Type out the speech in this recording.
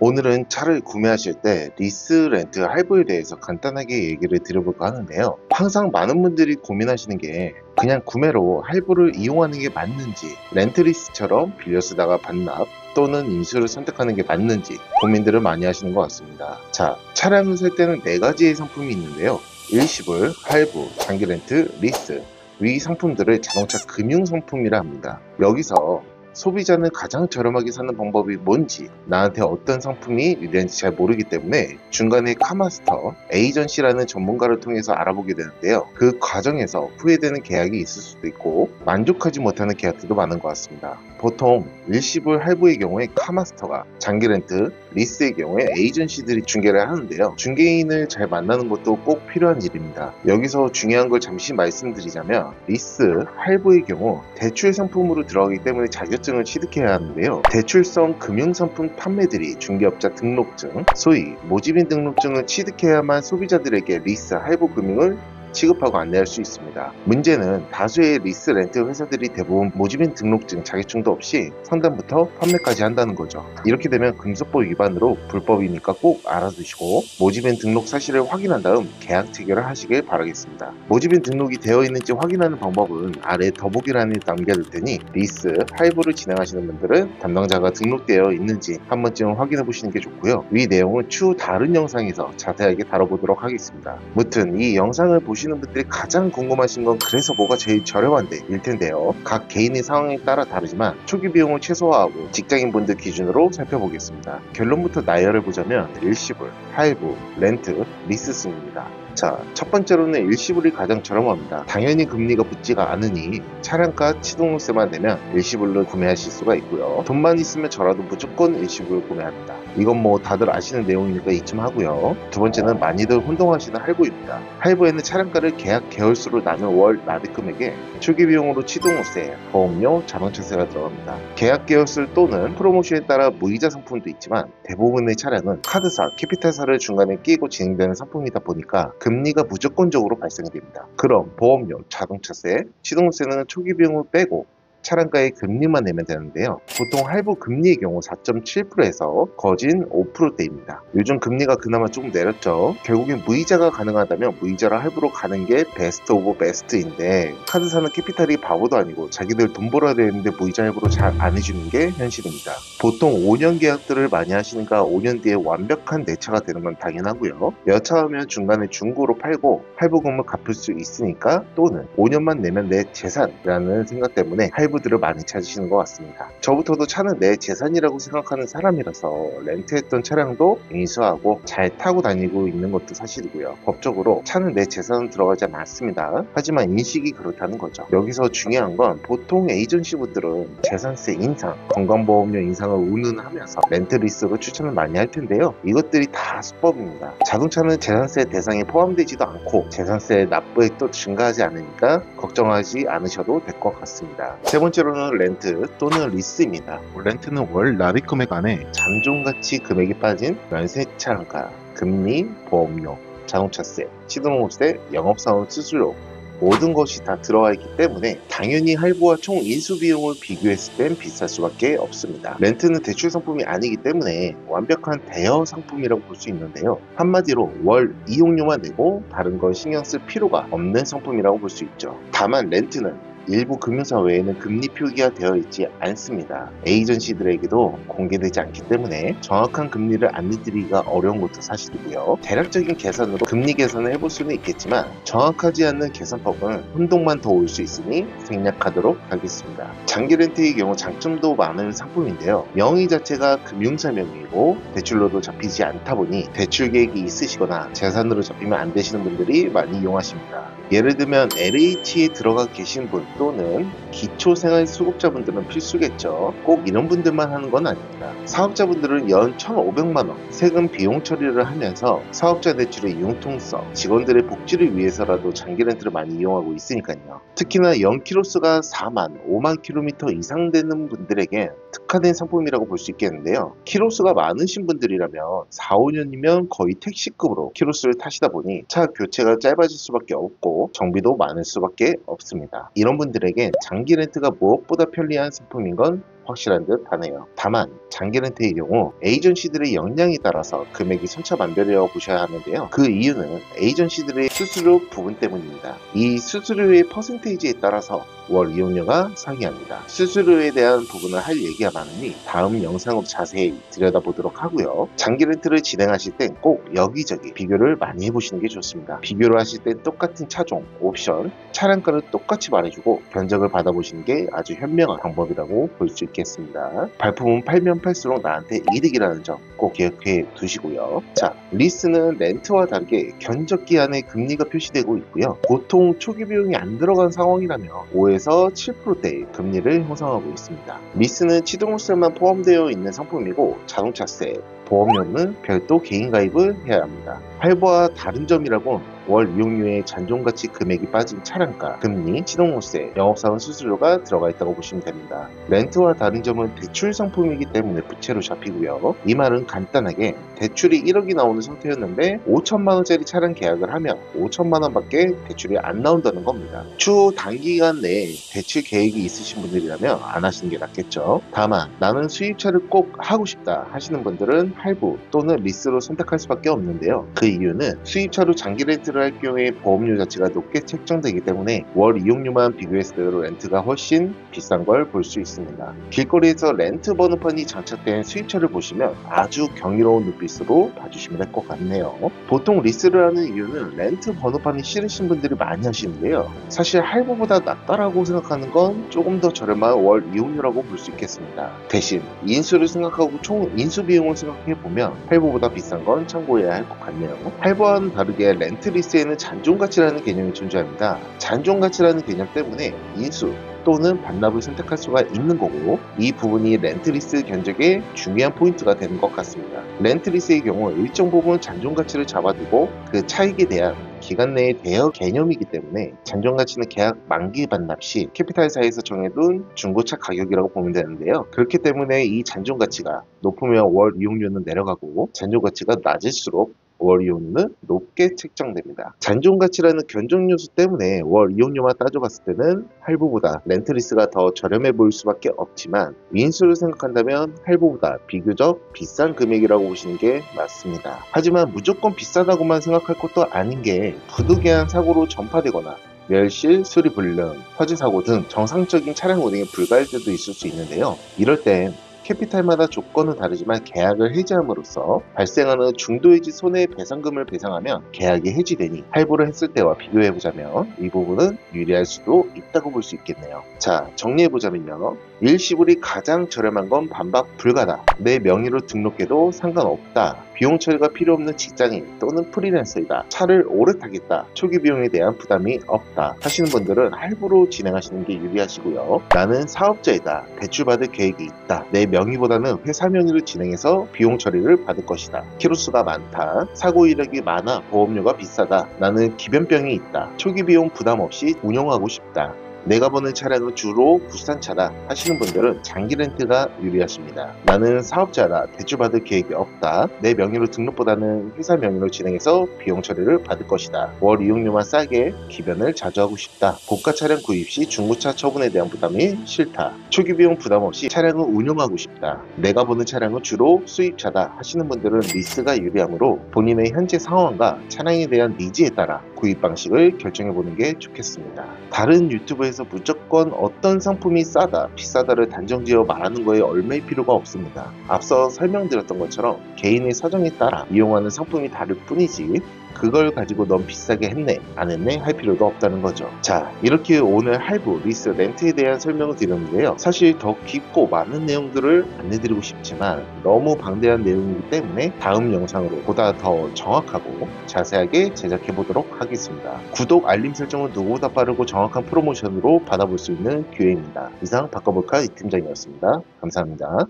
오늘은 차를 구매하실 때 리스 렌트 할부에 대해서 간단하게 얘기를 드려볼까 하는데요. 항상 많은 분들이 고민하시는 게 그냥 구매로 할부를 이용하는 게 맞는지, 렌트리스처럼 빌려 쓰다가 반납 또는 인수를 선택하는 게 맞는지 고민들을 많이 하시는 것 같습니다. 자, 차량을 살 때는 4가지의 상품이 있는데요. 일시불, 할부, 장기 렌트, 리스, 위 상품들을 자동차 금융 상품이라 합니다. 여기서 소비자는 가장 저렴하게 사는 방법이 뭔지, 나한테 어떤 상품이 유리한지 잘 모르기 때문에 중간에 카마스터, 에이전시라는 전문가를 통해서 알아보게 되는데요. 그 과정에서 후회되는 계약이 있을 수도 있고 만족하지 못하는 계약들도 많은 것 같습니다. 보통 일시불 할부의 경우에 카마스터가, 장기 렌트, 리스의 경우에 에이전시들이 중개를 하는데요. 중개인을 잘 만나는 것도 꼭 필요한 일입니다. 여기서 중요한 걸 잠시 말씀드리자면 리스, 할부의 경우 대출 상품으로 들어가기 때문에 자격증을 취득해야 하는데요. 대출성 금융상품 판매들이 중개업자 등록증, 소위 모집인 등록증을 취득해야만 소비자들에게 리스, 할부 금융을 취급하고 안내할 수 있습니다. 문제는 다수의 리스 렌트 회사들이 대부분 모집인 등록증 자격증도 없이 상담부터 판매까지 한다는 거죠. 이렇게 되면 금소법 위반으로 불법이니까 꼭 알아두시고 모집인 등록 사실을 확인한 다음 계약 체결을 하시길 바라겠습니다. 모집인 등록이 되어 있는지 확인하는 방법은 아래 더보기란에 남겨둘 테니 리스, 할부를 진행하시는 분들은 담당자가 등록되어 있는지 한 번쯤 확인해 보시는 게 좋고요. 위 내용은 추후 다른 영상에서 자세하게 다뤄보도록 하겠습니다. 무튼 이 영상을 보시는 분들이 가장 궁금하신 건 그래서 뭐가 제일 저렴한데 일 텐데요. 각 개인의 상황에 따라 다르지만 초기 비용을 최소화하고 직장인분들 기준으로 살펴보겠습니다. 결론부터 나열해 보자면 일시불, 할부, 렌트, 리스 순입니다. 자, 첫 번째로는 일시불이 가장 저렴합니다. 당연히 금리가 붙지가 않으니 차량가 취등록세만 내면 일시불로 구매하실 수가 있고요. 돈만 있으면 저라도 무조건 일시불 구매합니다. 이건 뭐 다들 아시는 내용이니까 이쯤 하고요. 두 번째는 많이들 혼동하시는 할부입니다. 할부에는 차량가를 계약 개월수로 나눈 월 납입 금액에 초기 비용으로 취등록세, 보험료, 자동차세가 들어갑니다. 계약 개월수 또는 프로모션에 따라 무이자 상품도 있지만 대부분의 차량은 카드사, 캐피탈사를 중간에 끼고 진행되는 상품이다 보니까 금리가 무조건적으로 발생이 됩니다. 그럼 보험료, 자동차세, 취등록세는 초기 비용을 빼고 차량가의 금리만 내면 되는데요. 보통 할부 금리의 경우 4.7%에서 거진 5%대입니다. 요즘 금리가 그나마 조금 내렸죠. 결국엔 무이자가 가능하다면 무이자로 할부로 가는 게 베스트 오브 베스트인데 카드사는 캐피탈이 바보도 아니고 자기들 돈 벌어야 되는데 무이자 할부로 잘 안 해주는 게 현실입니다. 보통 5년 계약들을 많이 하시니까 5년 뒤에 완벽한 내차가 되는 건 당연하고요. 여차하면 중간에 중고로 팔고 할부금을 갚을 수 있으니까 또는 5년만 내면 내 재산이라는 생각 때문에 할부들을 많이 찾으시는 것 같습니다. 저부터도 차는 내 재산이라고 생각하는 사람이라서 렌트했던 차량도 인수하고 잘 타고 다니고 있는 것도 사실이고요. 법적으로 차는 내 재산은 들어가지 않습니다. 하지만 인식이 그렇다는 거죠. 여기서 중요한 건 보통 에이전시 분들은 재산세 인상, 건강보험료 인상을 운운하면서 렌트리스로 추천을 많이 할 텐데요. 이것들이 다 수법입니다. 자동차는 재산세 대상에 포함되지도 않고 재산세 납부액도 증가하지 않으니까 걱정하지 않으셔도 될 것 같습니다. 세 번째로는 렌트 또는 리스입니다. 렌트는 월 납입 금액 안에 잔존가치 금액이 빠진 연세 차량가, 금리, 보험료, 자동차세, 취등록세, 영업사원 수수료 모든 것이 다 들어가 있기 때문에 당연히 할부와 총 인수 비용을 비교했을 땐 비쌀 수밖에 없습니다. 렌트는 대출 상품이 아니기 때문에 완벽한 대여 상품이라고 볼 수 있는데요. 한마디로 월 이용료만 내고 다른 걸 신경 쓸 필요가 없는 상품이라고 볼 수 있죠. 다만 렌트는 일부 금융사 외에는 금리 표기가 되어 있지 않습니다. 에이전시들에게도 공개되지 않기 때문에 정확한 금리를 안내드리기가 어려운 것도 사실이고요. 대략적인 계산으로 금리 계산을 해볼 수는 있겠지만 정확하지 않는 계산법은 혼동만 더 올 수 있으니 생략하도록 하겠습니다. 장기 렌트의 경우 장점도 많은 상품인데요. 명의 자체가 금융사 명의이고 대출로도 잡히지 않다 보니 대출 계획이 있으시거나 재산으로 잡히면 안 되시는 분들이 많이 이용하십니다. 예를 들면 LH에 들어가 계신 분 또는 기초생활수급자분들은 필수겠죠. 꼭 이런 분들만 하는 건 아닙니다. 사업자분들은 연 1,500만원 세금 비용 처리를 하면서 사업자 대출의 융통성, 직원들의 복지를 위해서라도 장기 렌트를 많이 이용하고 있으니까요. 특히나 연 키로수가 4만, 5만 킬로미터 이상 되는 분들에게 특화된 상품이라고 볼 수 있겠는데요. 키로수가 많으신 분들이라면 4, 5년이면 거의 택시급으로 키로수를 타시다 보니 차 교체가 짧아질 수밖에 없고 정비도 많을 수밖에 없습니다. 이런 분들에게 장기 렌트가 무엇보다 편리한 상품인 건 확실한 듯 하네요. 다만 장기 렌트의 경우 에이전시들의 역량에 따라서 금액이 천차만별이라고 보셔야 하는데요. 그 이유는 에이전시들의 수수료 부분 때문입니다. 이 수수료의 퍼센테이지에 따라서 월 이용료가 상이합니다. 수수료에 대한 부분을 할 얘기가 많으니 다음 영상으로 자세히 들여다보도록 하고요. 장기 렌트를 진행하실 땐 꼭 여기저기 비교를 많이 해보시는 게 좋습니다. 비교를 하실 땐 똑같은 차종, 옵션, 차량가를 똑같이 말해주고 견적을 받아보시는 게 아주 현명한 방법이라고 볼 수 있겠습니다. 발품은 팔면 팔수록 나한테 이득이라는 점 꼭 기억해 두시고요. 자, 리스는 렌트와 다르게 견적 기한에 금리가 표시되고 있고요. 보통 초기 비용이 안 들어간 상황이라면 5에서 7%대의 금리를 형성하고 있습니다. 리스는 취등록세만 포함되어 있는 상품이고 자동차세, 보험료는 별도 개인 가입을 해야 합니다. 할부와 다른 점이라곤 월 이용료의 잔존가치 금액이 빠진 차량가, 금리, 취등록세, 영업사원 수수료가 들어가 있다고 보시면 됩니다. 렌트와 다른 점은 대출 상품이기 때문에 부채로 잡히고요. 이 말은 간단하게 대출이 1억이 나오는 상태였는데 5천만원짜리 차량 계약을 하면 5천만원 밖에 대출이 안 나온다는 겁니다. 추후 단기간 내에 대출 계획이 있으신 분들이라면 안 하시는 게 낫겠죠. 다만 나는 수입차를 꼭 하고 싶다 하시는 분들은 할부 또는 리스로 선택할 수밖에 없는데요. 그 이유는 수입차로 장기 렌트를 할 경우에 보험료 자체가 높게 책정되기 때문에 월 이용료만 비교했을 때 렌트가 훨씬 비싼 걸 볼 수 있습니다. 길거리에서 렌트 번호판이 장착된 수입차를 보시면 아주 경이로운 눈빛으로 봐주시면 될 것 같네요. 보통 리스를 하는 이유는 렌트 번호판이 싫으신 분들이 많이 하시는데요. 사실 할부보다 낫다라고 생각하는 건 조금 더 저렴한 월 이용료라고 볼 수 있겠습니다. 대신 인수를 생각하고 총 인수 비용을 생각해보면 할부보다 비싼 건 참고해야 할 것 같네요. 할부와는 다르게 렌트 리스에는 잔존가치라는 개념이 존재합니다. 잔존가치라는 개념 때문에 인수 또는 반납을 선택할 수가 있는 거고, 이 부분이 렌트리스 견적의 중요한 포인트가 되는 것 같습니다. 렌트리스의 경우 일정 부분 잔존가치를 잡아두고 그 차익에 대한 기간 내의 대여 개념이기 때문에 잔존가치는 계약 만기 반납 시 캐피탈사에서 정해둔 중고차 가격이라고 보면 되는데요. 그렇기 때문에 이 잔존가치가 높으면 월 이용료는 내려가고 잔존가치가 낮을수록 월 이용료는 높게 책정됩니다. 잔존가치라는 견적 요소 때문에 월 이용료만 따져봤을 때는 할부보다 렌트리스가 더 저렴해 보일 수밖에 없지만 인수를 생각한다면 할부보다 비교적 비싼 금액이라고 보시는 게 맞습니다. 하지만 무조건 비싸다고만 생각할 것도 아닌 게 부득이한 사고로 전파되거나 멸실, 수리 불능, 화재 사고 등 정상적인 차량 운행에 불가할 때도 있을 수 있는데요. 이럴 땐 캐피탈마다 조건은 다르지만 계약을 해지함으로써 발생하는 중도해지 손해배상금을 배상하면 계약이 해지되니 할부를 했을 때와 비교해보자면 이 부분은 유리할 수도 있다고 볼 수 있겠네요. 자, 정리해보자면요. 일시불이 가장 저렴한 건 반박 불가다. 내 명의로 등록해도 상관없다. 비용 처리가 필요 없는 직장인 또는 프리랜서이다. 차를 오래 타겠다. 초기 비용에 대한 부담이 없다 하시는 분들은 할부로 진행하시는 게 유리하시고요. 나는 사업자이다. 대출받을 계획이 있다. 내 명의보다는 회사 명의로 진행해서 비용 처리를 받을 것이다. 키로수가 많다. 사고 이력이 많아. 보험료가 비싸다. 나는 기변병이 있다. 초기 비용 부담 없이 운영하고 싶다. 내가 보는 차량은 주로 국산차다 하시는 분들은 장기 렌트가 유리하십니다. 나는 사업자다. 대출받을 계획이 없다. 내 명의로 등록보다는 회사 명의로 진행해서 비용 처리를 받을 것이다. 월 이용료만 싸게 기변을 자주 하고 싶다. 고가 차량 구입 시 중고차 처분에 대한 부담이 싫다. 초기 비용 부담 없이 차량을 운용하고 싶다. 내가 보는 차량은 주로 수입차다 하시는 분들은 리스가 유리하므로 본인의 현재 상황과 차량에 대한 니즈에 따라 구입 방식을 결정해보는 게 좋겠습니다. 다른 유튜브에서 무조건 어떤 상품이 싸다, 비싸다를 단정지어 말하는 거에 얼매일 필요가 없습니다. 앞서 설명드렸던 것처럼 개인의 사정에 따라 이용하는 상품이 다를 뿐이지 그걸 가지고 넌 비싸게 했네, 안 했네 할 필요도 없다는 거죠. 자, 이렇게 오늘 할부, 리스, 렌트에 대한 설명을 드렸는데요. 사실 더 깊고 많은 내용들을 안내드리고 싶지만 너무 방대한 내용이기 때문에 다음 영상으로 보다 더 정확하고 자세하게 제작해보도록 하겠습니다. 구독, 알림 설정은 누구보다 빠르고 정확한 프로모션으로 받아볼 수 있는 기회입니다. 이상 바꿔볼까 이 팀장이었습니다. 감사합니다.